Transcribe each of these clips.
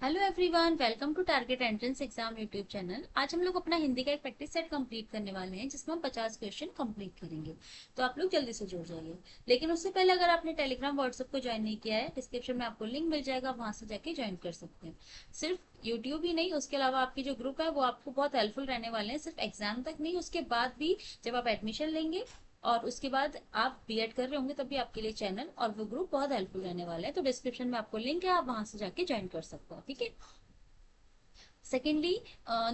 Hello everyone, welcome to target entrance exam YouTube channel. आज हम लोग अपना हिंदी का एक प्रैक्टिस सेट कंप्लीट करने वाले हैं जिसमें हम 50 क्वेश्चन कंप्लीट करेंगे। तो आप लोग जल्दी से जुड़ जाइए। लेकिन उससे पहले अगर आपने टेलीग्राम व्हाट्सएप को ज्वाइन नहीं किया है, डिस्क्रिप्शन में आपको लिंक मिल जाएगा, वहां से जाके ज्वाइन कर सकते हैं। सिर्फ यूट्यूब ही नहीं, उसके अलावा आपकी जो ग्रुप है वो आपको बहुत हेल्पफुल रहने वाले हैं। सिर्फ एग्जाम तक नहीं, उसके बाद भी जब आप एडमिशन लेंगे और उसके बाद आप बीएड कर रहे होंगे तब भी आपके लिए चैनल और वो ग्रुप बहुत हेल्पफुल रहने वाला है। तो डिस्क्रिप्शन में आपको लिंक है, आप वहां से जाके ज्वाइन कर सकते हो। ठीक है। सेकेंडली,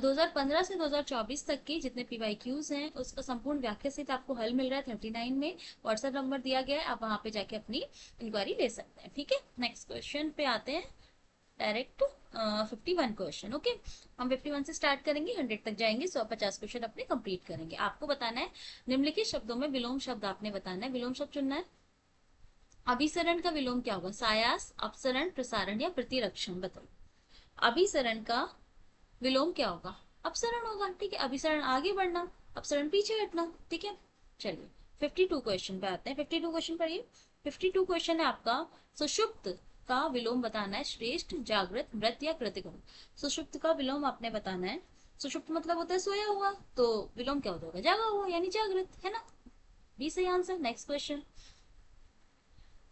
2015 से 2024 तक के जितने पीवाईक्यूज हैं उसका संपूर्ण व्याख्या सहित आपको हल मिल रहा है 39 में। व्हाट्सएप नंबर दिया गया है, आप वहां पे जाके अपनी इंक्वायरी ले सकते हैं। ठीक है, नेक्स्ट क्वेश्चन पे आते हैं डायरेक्ट। 51 क्वेश्चन। ओके, हम 51 से स्टार्ट करेंगे, 100 तक जाएंगे। 150 क्वेश्चन अपने कंप्लीट करेंगे। आपको बताना है निम्नलिखित शब्दों में विलोम शब्द आपने बताना है। विलोम शब्द चुनना है। अभिसरण का विलोम क्या होगा? सायास, अपसरण, प्रसारण या प्रतिरक्षण? बताओ। अभिसरण का विलोम क्या होगा? अपसरण होगा। ठीक है, अभिसरण आगे बढ़ना, अपसरण पीछे हटना। ठीक है, चलिए 52 क्वेश्चन पे आते हैं। 52 क्वेश्चन पढ़िए। 52 क्वेश्चन है आपका। सुषुप्त का विलोम बताना है। श्रेष्ठ, जागृत, मृत या कृतिगम? सुषुप्त का विलोम आपने बताना है। सुषुप्त मतलब होता है सोया हुआ, तो विलोम क्या होता होगा? जागा हुआ यानी जागृत, है ना? बी सही आंसर। नेक्स्ट क्वेश्चन,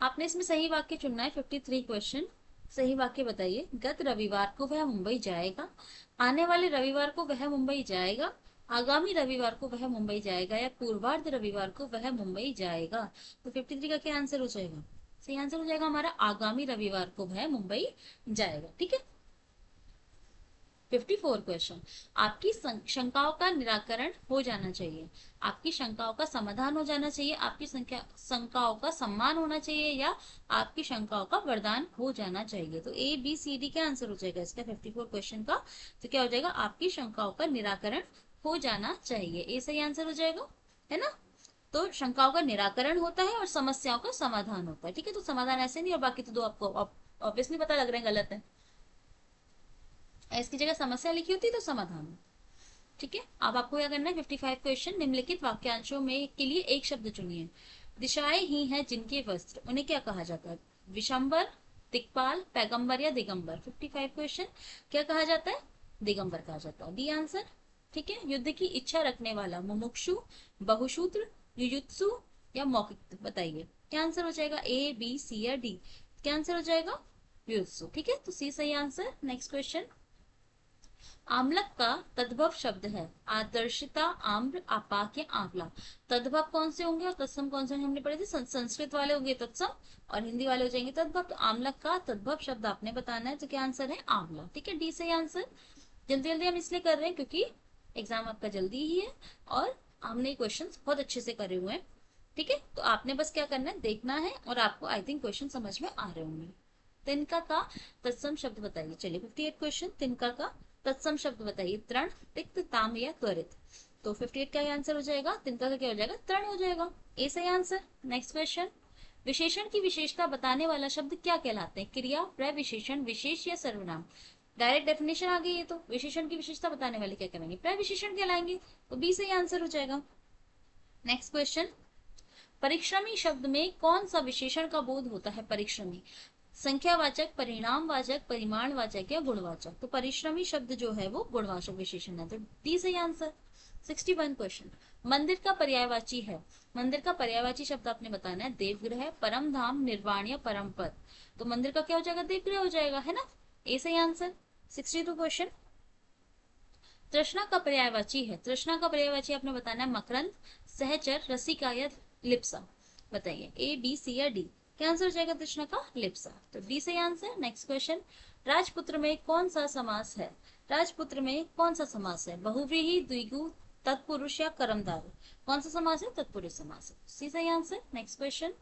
आपने इसमें सही वाक्य चुनना है। 53 क्वेश्चन, सही वाक्य बताइए। गत रविवार को वह मुंबई जाएगा, आने वाले रविवार को वह मुंबई जाएगा, आगामी रविवार को वह मुंबई जाएगा या पूर्वार्ध रविवार को वह मुंबई जाएगा? तो 53 का क्या आंसर हो जाएगा? सही आंसर हो जाएगा हमारा आगामी रविवार को वह मुंबई जाएगा। ठीक है। 54 क्वेश्चन, आपकी शंकाओं का निराकरण हो जाना चाहिए, आपकी शंकाओं का समाधान हो जाना चाहिए, आपकी संख्या शंकाओं का सम्मान होना चाहिए या आपकी शंकाओं का वरदान हो जाना चाहिए? तो ए बी सी डी क्या आंसर हो जाएगा इसका 54 क्वेश्चन का? तो क्या हो जाएगा? आपकी शंकाओं का निराकरण हो जाना चाहिए। ए सही आंसर हो जाएगा, है ना? तो शंकाओं का निराकरण होता है और समस्याओं का समाधान होता है। ठीक है, तो समाधान ऐसे नहीं और बाकी तो दो आपको ऑब्वियसली पता लग रहे हैं गलत है। इसकी जगह समस्या लिखी होती तो समाधान हो। ठीक है, अब आपको क्या करना है? 55 क्वेश्चन, निम्नलिखित वाक्यांशों में के लिए एक शब्द चुनिए। दिशाएं ही हैं जिनके वस्त्र, उन्हें क्या कहा जाता है? विशंबर, दिक्पाल, पैगंबर या दिगंबर? 55 क्वेश्चन, क्या कहा जाता है? दिगंबर कहा जाता है। D answer. ठीक है, युद्ध की इच्छा रखने वाला, मुमुक्षु, बहुसूत्र, युयुत्सु या मौखिक? बताइए क्या आंसर हो जाएगा? ए बी सी या डी? क्या आंसर हो जाएगा? युयुत्सु। ठीक है, तो सी सही आंसर। नेक्स्ट क्वेश्चन, आम्लक का तद्भव शब्द है। आदर्शिता, आम्र, आपाक या आंवला? तद्भव कौन से होंगे और तत्सम कौन से होंगे? हमने पढ़े थे, संस्कृत वाले होंगे तत्सम और हिंदी वाले हो जाएंगे तद्भव। तो आम्लक का तद्भव शब्द आपने बताना है, तो क्या आंसर है? आंवला। ठीक है, डी सही आंसर। जल्दी जल्दी हम इसलिए कर रहे हैं क्योंकि एग्जाम आपका जल्दी ही है और हमने क्वेश्चन बहुत अच्छे से करे हुए हैं। ठीक है, तो आपने बस क्या करना है, देखना है और आपको आई थिंक क्वेश्चन समझ में आ रहे होंगे। तिनका का तत्सम शब्द बताइए। चलिए 58 क्वेश्चन, तिनका का तत्सम शब्द बताइए। तृण, तिक्त, ताम या त्वरित? तो 58 का आंसर हो जाएगा, तिनका का क्या हो जाएगा? तृण हो जाएगा। ए सही आंसर। नेक्स्ट क्वेश्चन, विशेषण की विशेषता बताने वाला शब्द क्या कहलाते हैं? क्रिया, प्रविशेषण, विशेष या सर्वनाम? डायरेक्ट डेफिनेशन आ गई है, तो विशेषण की विशेषता बताने वाले क्या कहलाएंगे? प्रविशेषण कहलाएंगे। तो बी सही आंसर हो जाएगा। नेक्स्ट क्वेश्चन, परिश्रमी शब्द में कौन सा विशेषण का बोध होता है? परिश्रमी संख्यावाचक, परिणामवाचक, परिमाणवाचक या गुणवाचक? तो परिश्रमी शब्द जो है वो गुणवाचक विशेषण है, तो डी सही आंसर। 61 क्वेश्चन, मंदिर का पर्यायवाची है। मंदिर का पर्यायवाची शब्द आपने बताना है। देवगृह, परम धाम, निर्वाण या परम पद? तो मंदिर का क्या हो जाएगा? देवगृह हो जाएगा, है ना? ए सही आंसर। 62 क्वेश्चन, तृष्णा का पर्यायवाची है। तृष्णा का पर्यायवाची आपने बताना है। मकरंद, सहचर, रसिका या लिप्सा? बताइए ए बी सी या डी? क्या आंसर हो जाएगा तृष्णा का? लिप्सा। तो डी सही आंसर। नेक्स्ट क्वेश्चन, राजपुत्र में कौन सा समास है? राजपुत्र में कौन सा समास है? बहुव्रीहि, द्विगु, तत्पुरुष या कर्मधारय? कौन सा समास है? तत्पुरुष समास है। सी सही आंसर। नेक्स्ट क्वेश्चन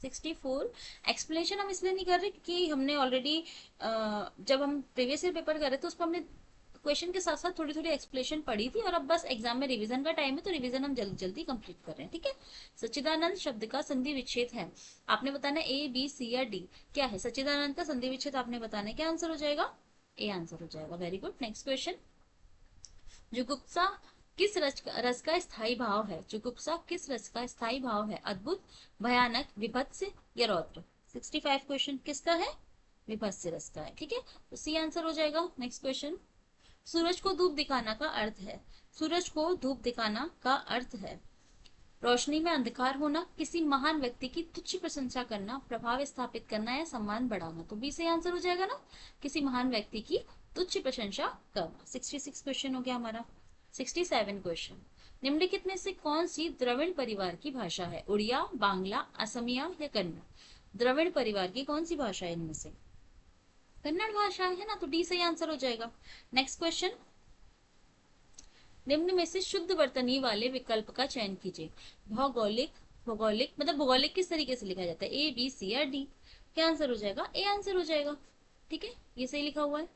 64, एक्सप्लेनेशन हम इसलिए नहीं कर रहे क्योंकि हमने ऑलरेडी जब हम प्रीवियस ईयर पेपर कर रहे थे उस पर हमने क्वेश्चन के साथ साथ थोड़ी थोड़ी एक्सप्लेनेशन पढ़ी थी और अब बस एग्जाम में रिवीजन का टाइम है, तो रिवीजन हम जल्दी जल्दी कंप्लीट कर रहे हैं। ठीक है, सच्चिदानंद शब्द का संधि विच्छेद है। आपने बताना ए बी सी या डी? क्या है सच्चिदानंद का संधि विच्छेद? आपने बताना है। क्या आंसर हो जाएगा? ए आंसर हो जाएगा। Very good. नेक्स्ट क्वेश्चन, जुगुप्सा किस रस का स्थायी भाव है? जुगुप्सा किस रस का स्थायी भाव है? अद्भुत, भयानक, विभत्स या रौद्र? 65 क्वेश्चन किसका है? विभत्स रस का है, ठीक है, तो सी आंसर हो जाएगा। नेक्स्ट क्वेश्चन, सूरज को धूप दिखाना का अर्थ है, सूरज को धूप दिखाना का अर्थ है रोशनी में अंधकार होना, किसी महान व्यक्ति की तुच्छ प्रशंसा करना, प्रभाव स्थापित करना या सम्मान बढ़ाना। तो बी से आंसर हो जाएगा ना, किसी महान व्यक्ति की तुच्छ प्रशंसा करना। 66 क्वेश्चन हो गया हमारा। 67 क्वेश्चन, निम्नलिखित में से कौन सी द्रविड़ परिवार की भाषा है, उड़िया, बांग्ला, असमिया या कन्नड़। द्रविड़ परिवार की कौन सी भाषा है इनमें से, कन्नड़ भाषा है ना, तो डी सही आंसर हो जाएगा। नेक्स्ट क्वेश्चन, निम्न में से शुद्ध वर्तनी वाले विकल्प का चयन कीजिए। भौगोलिक, भौगोलिक मतलब भौगोलिक किस तरीके से लिखा जाता है, ए बी सी या डी। क्या आंसर हो जाएगा, ए आंसर हो जाएगा, ठीक है, ये सही लिखा हुआ है।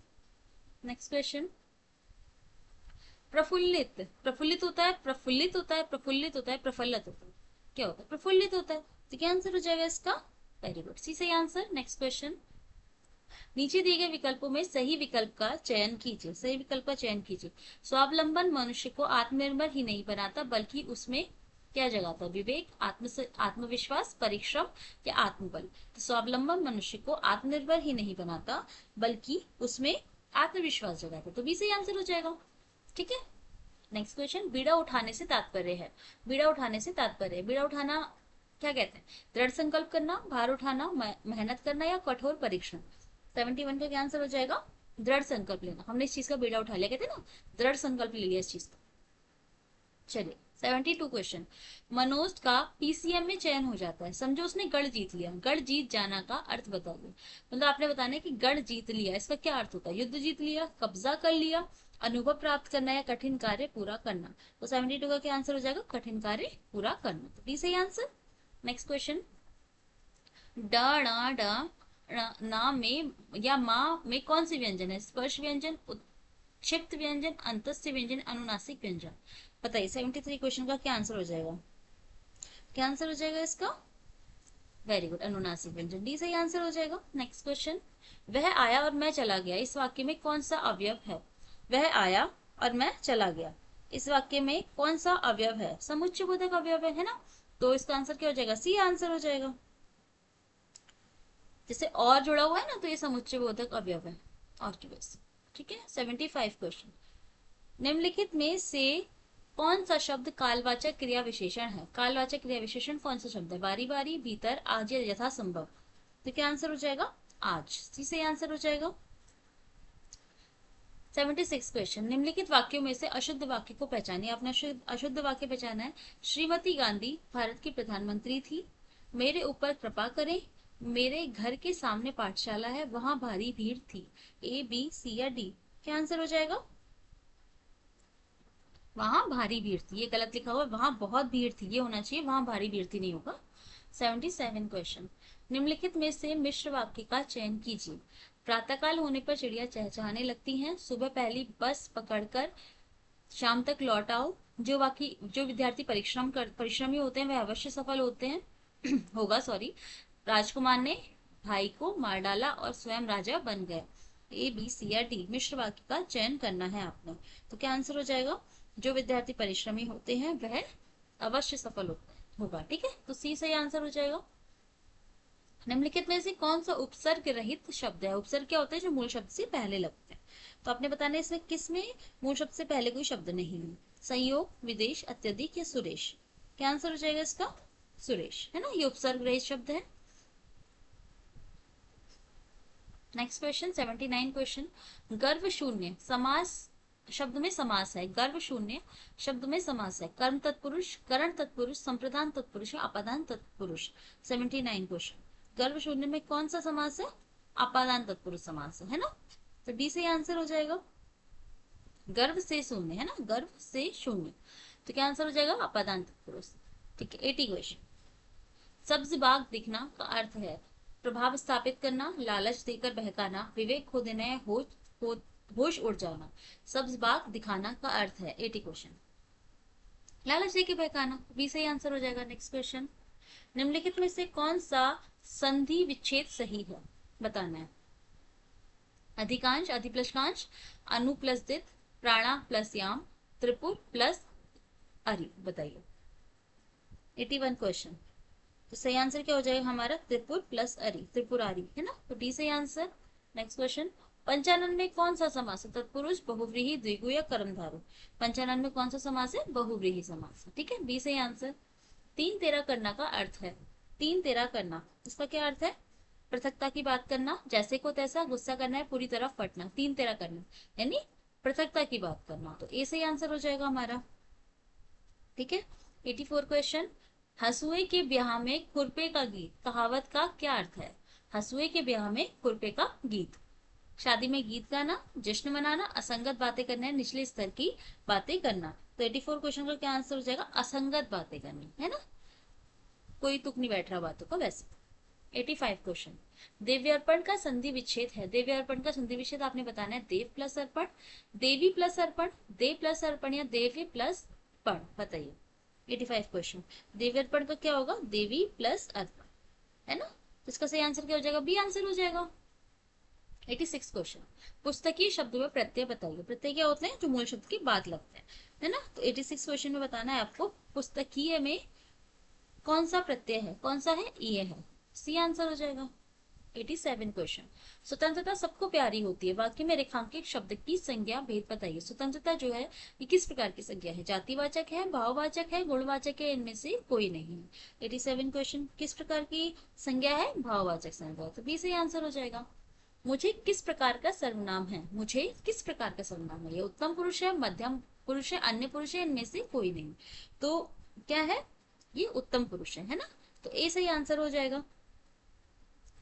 नेक्स्ट क्वेश्चन, प्रफुल्लित, प्रफुल्लित होता है, प्रफुल्लित होता है, प्रफुल्लित होता है, प्रफुल्लित होता है, क्या होता है, प्रफुल्लित होता है, तो क्या आंसर हो जाएगा इसका, वेरी गुड, सी सही आंसर। नेक्स्ट क्वेश्चन, नीचे दिए गए विकल्पों में सही विकल्प का चयन कीजिए, सही विकल्प का चयन कीजिए। स्वावलंबन मनुष्य को आत्मनिर्भर ही नहीं बनाता बल्कि उसमें क्या जगाता है, विवेक, आत्मविश्वास, परिश्रम या आत्मबल। तो स्वावलंबन मनुष्य को आत्मनिर्भर ही नहीं बनाता बल्कि उसमें आत्मविश्वास जगाता है, तो बी सही आंसर हो जाएगा, ठीक है। नेक्स्ट क्वेश्चन, बीड़ा उठाने से तात्पर्य है, बीड़ा उठाने से तात्पर्य है, बीड़ा उठाना क्या कहते हैं, दृढ़ संकल्प करना, भार उठाना, मेहनत करना या कठोर परीक्षण। 71 का क्या आंसर हो जाएगा, दृढ़ संकल्प लेना, हमने इस चीज का बीड़ा उठा लिया, कहते हैं ना, दृढ़ संकल्प ले लिया इस चीज का। चलिए 72 क्वेश्चन, मनोज का पीसीएम में चयन हो जाता है, समझो उसने गढ़ जीत लिया, गढ़ जीत जाना का अर्थ बताइए। मतलब आपने बताना है कि गढ़ जीत लिया, इसका क्या अर्थ होता है, युद्ध जीत लिया, कब्जा कर लिया, अनुभव प्राप्त करना या कठिन कार्य पूरा करना। तो 72 का क्या आंसर हो जाएगा, कठिन कार्य पूरा करना, तो डी सही आंसर। नेक्स्ट क्वेश्चन, ड ण ड ना में या मा में कौन सी व्यंजन है, स्पर्श व्यंजन, उत्क्षिप्त व्यंजन, अंतस्य व्यंजन, अनुनासिक व्यंजन। बताइए 73 क्वेश्चन का क्या आंसर हो जाएगा, क्या आंसर हो जाएगा इसका, वेरी गुड, अनुनासिक व्यंजन, डी सही आंसर हो जाएगा। नेक्स्ट क्वेश्चन, वह आया और मैं चला गया, इस वाक्य में कौन सा अवयव है, वह आया और मैं चला गया, इस वाक्य में कौन सा अवयव है, समुच्चय बोधक अवयव है ना, तो इसका आंसर क्या हो जाएगा, सी आंसर हो जाएगा। जैसे और जुड़ा हुआ है ना, तो ये समुच्चय बोधक अवयव है और की वजह से, ठीक है। 75 क्वेश्चन, निम्नलिखित में से कौन सा शब्द कालवाचक क्रिया विशेषण है, कालवाचक क्रिया विशेषण कौन सा शब्द है, बारी बारी, भीतर, आज या यथासंभव। तो क्या आंसर हो जाएगा, आज, सी से आंसर हो जाएगा। 76 क्वेश्चन, निम्नलिखित वाक्यों में से अशुद्ध वाक्य को पहचानिए, आपने अशुद्ध वाक्य पहचाना है। श्रीमती गांधी भारत की प्रधानमंत्री थी, मेरे ऊपर कृपा करें, मेरे घर के सामने पाठशाला है, वहां भारी भीड़ थी। ए बी सी या डी, क्या आंसर हो जाएगा, वहां भारी भीड़ थी, ये गलत लिखा हुआ है, वहां बहुत भीड़ थी, ये होना चाहिए वहां भारी भीड़ थी, नहीं होगा। 77 क्वेश्चन, निम्नलिखित में से मिश्र वाक्य का चयन कीजिए। प्रातःकाल होने पर चिड़िया चहचहाने लगती हैं, सुबह पहली बस पकड़कर शाम तक लौट आओ, जो विद्यार्थी परिश्रमी होते हैं वह अवश्य सफल होते हैं होगा, सॉरी, राजकुमार ने भाई को मार डाला और स्वयं राजा बन गया। ए बी सी या डी, मिश्र वाक्य का चयन करना है आपने, तो क्या आंसर हो जाएगा, जो विद्यार्थी परिश्रमी होते हैं वह अवश्य सफल होगा, ठीक है, तो सी सही आंसर हो जाएगा। निम्नलिखित में से कौन सा उपसर्ग रहित शब्द है, उपसर्ग क्या होता है, जो मूल शब्द से पहले लगते हैं, तो आपने बताना है इसमें किसमें मूल शब्द से पहले कोई शब्द नहीं है, संयोग, विदेश, अत्यधिक या सुरेश। क्या आंसर हो जाएगा इसका, सुरेश, है ना, ये उपसर्ग रहित शब्द है। नेक्स्ट क्वेश्चन 79 क्वेश्चन, गर्व शून्य समास शब्द में समास है, गर्व शून्य शब्द में समास है, कर्म तत्पुरुष, करण तत्पुरुष, संप्रदान तत्पुरुष या अपादान तत्पुरुष। 79 क्वेश्चन, गर्व शून्य में कौन सा समास है, अपादान तत्पुरुष समास है ना, तो डी से आंसर हो जाएगा, गर्व से शून्य है ना, गर्व से शून्य, तो क्या आंसर हो जाएगा, अपादान तत्पुरुष, ठीक है। 80 क्वेश्चन, सब्ज बाग दिखना का अर्थ है प्रभाव स्थापित करना, लालच देकर बहकाना, विवेक खो देना या होश उड़ जाना। सब्ज बाग दिखाना का अर्थ है, 80 क्वेश्चन, लालच देकर बहकाना, बी सही आंसर हो जाएगा। नेक्स्ट क्वेश्चन, निम्नलिखित में से कौन सा संधि विच्छेद सही है, बताना है, अधिकांश, अधिप्लसकांश, अनुप्लसित, प्राणा प्लस याम, त्रिपुर प्लस अरि, बताइए। 81 क्वेश्चन, तो सही आंसर क्या हो जाएगा हमारा त्रिपुर प्लस अरी, त्रिपुरारी, है ना, तो डी सही आंसर। नेक्स्ट क्वेश्चन, पंचानन में कौन सा समास है? तत्पुरुष, बहुव्रीहि, द्विगु या कर्मधारय? पंचानन में कौन सा समास है? बहुव्रीहि समास है, ठीक है, बी सही आंसर। तीन तेरा करना का अर्थ है, तीन तेरा करना, इसका क्या अर्थ है? पृथकता की बात करना, जैसे को तैसा, गुस्सा करना है, पूरी तरह फटना, तीन तेरा करना यानी पृथकता की बात करना, तो ए सही आंसर हो जाएगा हमारा, ठीक है। 84 क्वेश्चन, हसुए के ब्याह में खुरपे का गीत, कहावत का क्या अर्थ है? हसुए के ब्याह में खुरपे का गीत, शादी में गीत गाना, जश्न मनाना, असंगत बातें करना, निचले स्तर की बातें करना, तो 84 क्वेश्चन का क्या आंसर हो जाएगा? असंगत बातें करनी, है ना, कोई तुक नहीं बैठ रहा बातों का वैसे। 85 क्वेश्चन, देव्यार्पण का संधि विच्छेद है, देव्यार्पण का संधि विच्छेद आपने बताना है, देव प्लस अर्पण, देवी प्लस अर्पण, देव प्लस अर्पण या देवी प्लस पण, बताइए। 85 क्वेश्चन, देव्यार्पण का क्या होगा? देवी प्लस अर्पण, है ना, तो इसका सही आंसर क्या हो जाएगा? बी आंसर हो जाएगा। 86 क्वेश्चन, पुस्तकीय शब्दों में प्रत्यय बताइए, प्रत्यय क्या होते हैं? जो मूल शब्द की बात लगते हैं, है ना, तो 86 क्वेश्चन में बताना है आपको पुस्तकीय में कौन सा प्रत्यय है, कौन सा है? ये है, सी आंसर हो जाएगा। 87 क्वेश्चन, स्वतंत्रता सबको प्यारी होती है, वाक्य में रेखांकित शब्द की संज्ञा भेद बताइए। स्वतंत्रता जो है ये किस प्रकार की संज्ञा है? जातिवाचक है, भाववाचक है, गुणवाचक है, इनमें से कोई नहीं है। 87 क्वेश्चन, किस प्रकार की संज्ञा है? भाववाचक संज्ञा, तो बी सही आंसर हो जाएगा। मुझे किस प्रकार का सर्वनाम है? मुझे किस प्रकार का सर्वनाम है? ये उत्तम पुरुष है, मध्यम पुरुष है, अन्य पुरुष है, इनमें से कोई नहीं, तो क्या है? ये उत्तम पुरुष है ना, तो ए सही आंसर हो जाएगा।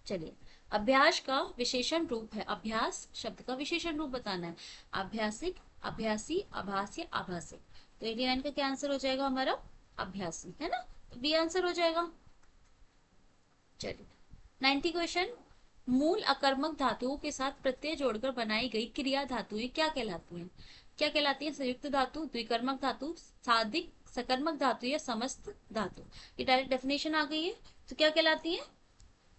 चलिए, अभ्यास का विशेषण रूप है, अभ्यास शब्द का विशेषण रूप बताना है, अभ्यासिक, अभ्यासी, आभासी, आभासिक, तो 89 का क्या आंसर हो जाएगा हमारा? अभ्यासी, है ना, तो बी आंसर हो जाएगा। चलिए, 90 क्वेश्चन, मूल अकर्मक धातुओं के साथ प्रत्यय जोड़कर बनाई गई क्रिया धातुएं क्या कहलाती हैं? क्या कहलाती है? संयुक्त धातु, द्विकर्मक धातु, साधिक, सकर्मक धातु या समस्त धातु? ये डायरेक्ट डेफिनेशन आ गई है, तो क्या कहलाती है?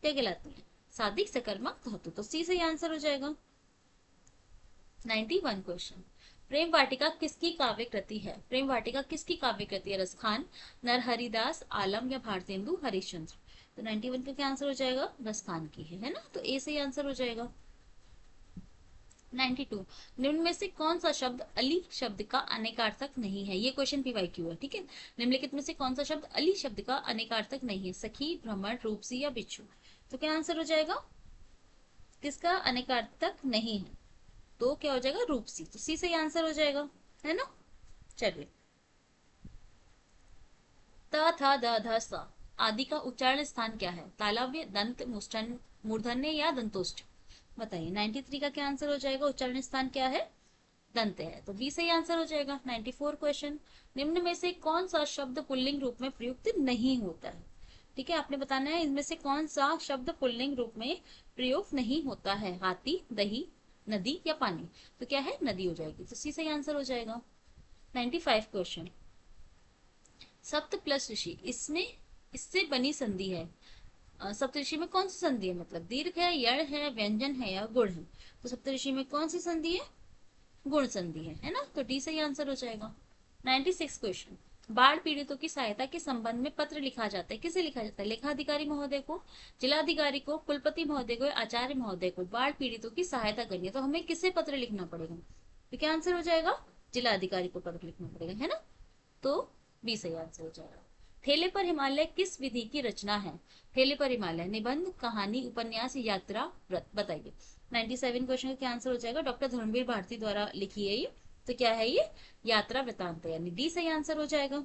क्या कहलाती है? साधिक, सकर्मक धातु, तो सी सही आंसर हो जाएगा। 91 क्वेश्चन, प्रेम वाटिका किसकी काव्य कृति है? प्रेम वाटिका किसकी काव्य कृति है? रसखान, नरहरिदास, आलम या भारतेंदु हरिश्चंद्र? तो 91 का क्या आंसर हो जाएगा? रसखान की है ना, तो ए सही आंसर हो जाएगा। 92, निम्न में से कौन सा शब्द अली शब्द का अनेकार्थक नहीं है? ये क्वेश्चन पीवाईक्यू है, ठीक है। निम्नलिखित में से कौन सा शब्द अली शब्द का अनेकार्थक नहीं है? सखी, भ्रमर, रूपसी या बिच्छू? तो क्या आंसर हो जाएगा? किसका अनेकार्थक नहीं है? तो क्या हो जाएगा? रूपसी, तो सी सही आंसर हो जाएगा, है ना। चलिए, त था द ध स आदि का उच्चारण स्थान क्या है? तालव्य, दंत, मुष्टन, मूर्धन्य या दंतोष्ठ? बताइए। 93 का क्या आंसर हो जाएगा? उच्चारण स्थान क्या है? दंत है, तो बी सही आंसर हो जाएगा। 94 क्वेश्चन, निम्न में से कौन सा शब्द पुल्लिंग रूप में प्रयुक्त नहीं होता है? ठीक है, आपने बताना है इनमें से कौन सा शब्द पुल्लिंग रूप में प्रयोग नहीं होता है। हाथी, दही, नदी या पानी? तो क्या है? नदी हो जाएगी, तो सी सही आंसर हो जाएगा। 95 क्वेश्चन, सप्त प्लस ऋषि, इसमें इससे बनी संधि है, सप्तऋषि में कौन सी संधि है? मतलब दीर्घ है, यण है, व्यंजन है या गुण है? तो सप्तऋषि में कौन सी संधि है? गुण संधि है ना, तो डी सही आंसर हो जाएगा। 96 क्वेश्चन, बाढ़ पीड़ितों की सहायता के संबंध में पत्र लिखा जाता है, किसे लिखा जाता है? लेखाधिकारी महोदय को, जिलाधिकारी को, कुलपति महोदय को, आचार्य महोदय को। बाढ़ पीड़ितों की सहायता करनी है तो हमें किसे पत्र लिखना पड़ेगा? तो क्या आंसर हो जाएगा? जिलाधिकारी को पत्र लिखना पड़ेगा, है ना, तो बी सही आंसर हो जाएगा। ठेले पर हिमालय किस विधि की रचना है? ठेले पर हिमालय निबंध, कहानी, उपन्यास, यात्रा, व्रत? बताइए। 97 क्वेश्चन का क्या आंसर हो जाएगा? डॉक्टर धर्मवीर भारती द्वारा लिखी है ये, तो क्या है ये? यात्रा वृतांत, यानी डी सही आंसर हो जाएगा,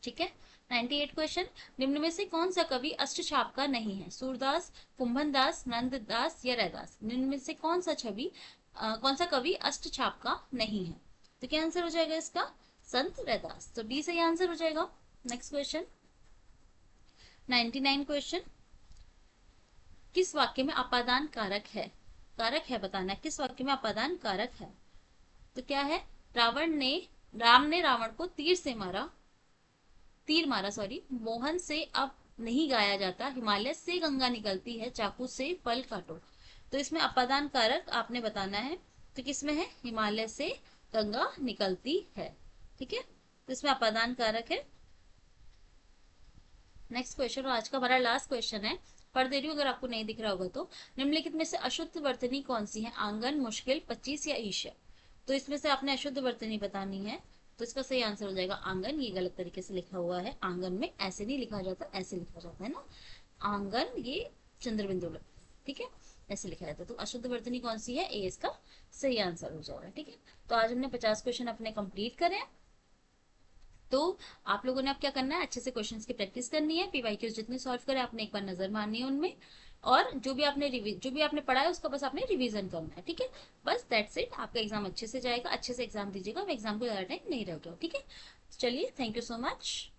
ठीक है। 98 क्वेश्चन, निम्न में से कौन सा कवि अष्टछाप का नहीं है? सूरदास, कुंभनदास, नंददास या रैदास? निम्न में से कौन सा कौन सा कवि अष्टछाप का नहीं है? तो क्या आंसर हो जाएगा इसका? संत रैदास, तो डी सही आंसर हो जाएगा। नेक्स्ट क्वेश्चन, 99 क्वेश्चन, किस वाक्य में अपादान कारक है? कारक है बताना, किस वाक्य में अपादान कारक है? तो क्या है? राम ने रावण को तीर मारा, सॉरी, मोहन से अब नहीं गाया जाता, हिमालय से गंगा निकलती है, चाकू से फल काटो। तो इसमें अपादान कारक आपने बताना है, तो किसमें है? हिमालय से गंगा निकलती है, ठीक है, तो इसमें अपादान कारक है नेक्स्ट क्वेश्चन, और आज का हमारा लास्ट क्वेश्चन है, पढ़ दे रही हूँ अगर आपको नहीं दिख रहा होगा तो। निम्नलिखित में से अशुद्ध वर्तनी कौन सी है? आंगन, मुश्किल, 25 या ईर्ष्या। तो इसमें से आपने अशुद्ध वर्तनी बतानी है। तो इसका सही आंसर हो जाएगा आंगन। ये गलत तरीके से लिखा हुआ है, आंगन में ऐसे नहीं लिखा जाता, ऐसे लिखा जाता है ना आंगन, ये चंद्र बिंदु लग, ठीक है, ऐसे लिखा जाता है। तो अशुद्ध वर्तनी कौन सी है, ए इसका सही आंसर हो जाएगा। ठीक है, तो आज हमने 50 क्वेश्चन अपने कंप्लीट करे। तो आप लोगों ने अब क्या करना है, अच्छे से क्वेश्चंस की प्रैक्टिस करनी है। पीवाईक्यूज जितने सॉल्व करे आपने एक बार नजर मारनी है उनमें, और जो भी आपने पढ़ा है उसका बस आपने रिवीजन करना है। ठीक है, बस दैट्स इट। आपका एग्जाम अच्छे से जाएगा, अच्छे से एग्जाम दीजिएगा, एग्जाम को ज्यादा टाइम नहीं रह गया। ठीक है, चलिए, थैंक यू सो मच।